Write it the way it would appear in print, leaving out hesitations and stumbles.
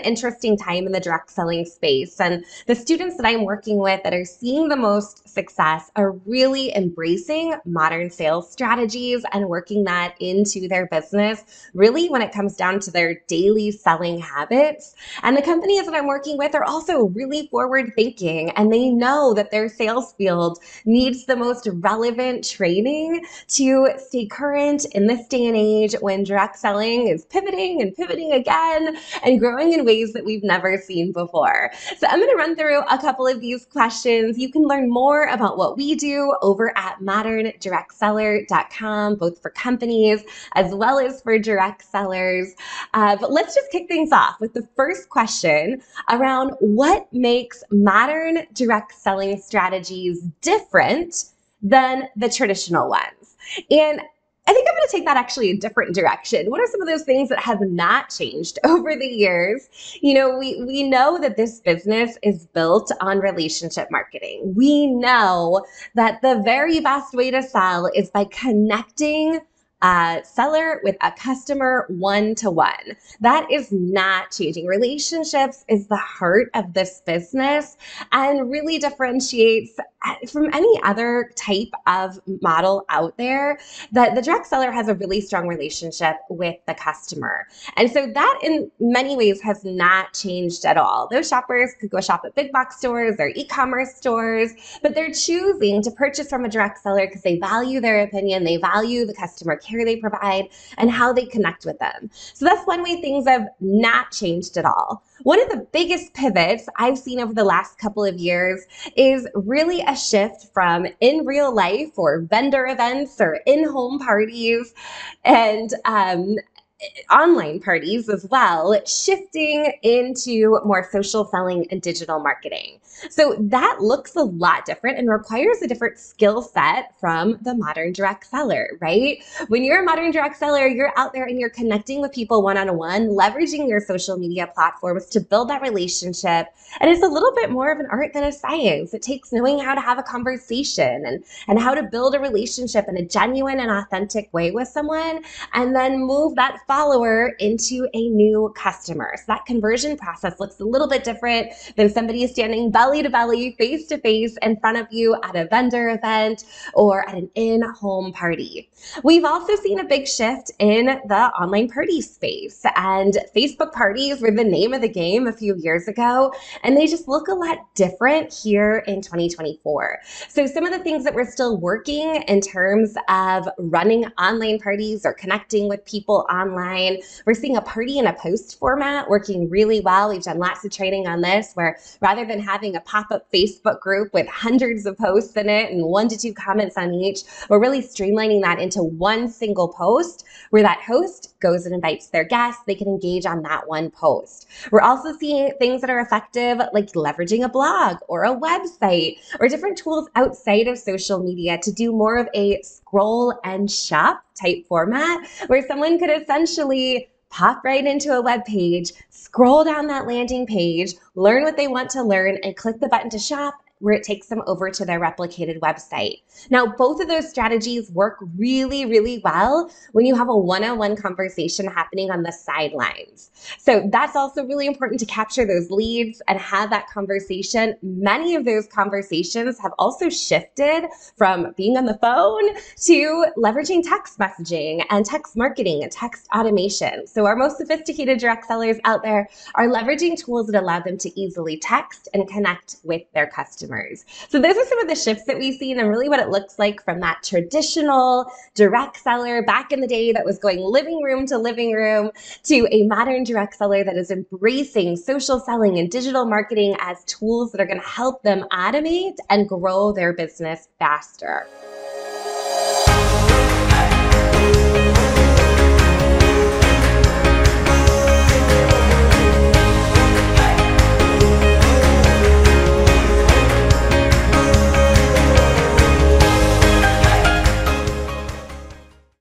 interesting time in the direct selling space. And the students that I'm working with that are seeing the most success are really embracing modern sales strategies and working that into their business, really when it comes down to their daily selling habits. And the companies that I'm working with are also really forward thinking, and they know that their sales field needs the most relevant training to stay current in this day and age when direct selling is pivoting and pivoting again and growing in ways that we've never seen before. So I'm going to run through a couple of these questions. You can learn more about what we do over at moderndirectseller.com, both for companies as well as for direct sellers. But let's just kick things off with the first question around what makes modern direct selling strategies different than the traditional ones. And I think I'm going to take that actually a different direction. What are some of those things that have not changed over the years? You know, we know that this business is built on relationship marketing. We know that the very best way to sell is by connecting a seller with a customer one-to-one. That is not changing. Relationships is the heart of this business and really differentiates from any other type of model out there, that the direct seller has a really strong relationship with the customer. And so that in many ways has not changed at all. Those shoppers could go shop at big box stores or e-commerce stores, but they're choosing to purchase from a direct seller because they value their opinion, they value the customer care they provide, and how they connect with them. So that's one way things have not changed at all. One of the biggest pivots I've seen over the last couple of years is really a shift from in real life or vendor events or in-home parties and online parties as well, shifting into more social selling and digital marketing. So that looks a lot different and requires a different skill set from the modern direct seller, right? When you're a modern direct seller, you're out there and you're connecting with people one-on-one, leveraging your social media platforms to build that relationship. And it's a little bit more of an art than a science. It takes knowing how to have a conversation and how to build a relationship in a genuine and authentic way with someone, and then move that follower into a new customer. So that conversion process looks a little bit different than somebody standing belly to belly, face to face in front of you at a vendor event or at an in-home party. We've also seen a big shift in the online party space, and Facebook parties were the name of the game a few years ago, and they just look a lot different here in 2024. So some of the things that we're still working in terms of running online parties or connecting with people online, we're seeing a party and a post format working really well. We've done lots of training on this, where rather than having a pop-up Facebook group with hundreds of posts in it and 1 to 2 comments on each, we're really streamlining that into one single post where that host goes and invites their guests. They can engage on that one post. We're also seeing things that are effective, like leveraging a blog or a website or different tools outside of social media to do more of a scroll and shop type format, where someone could essentially pop right into a web page, scroll down that landing page, learn what they want to learn, and click the button to shop, where it takes them over to their replicated website. Now, both of those strategies work really, really well when you have a one-on-one conversation happening on the sidelines. So that's also really important to capture those leads and have that conversation. Many of those conversations have also shifted from being on the phone to leveraging text messaging and text marketing and text automation. So our most sophisticated direct sellers out there are leveraging tools that allow them to easily text and connect with their customers. So those are some of the shifts that we've seen and really what it looks like from that traditional direct seller back in the day that was going living room to living room to a modern direct seller that is embracing social selling and digital marketing as tools that are going to help them automate and grow their business faster.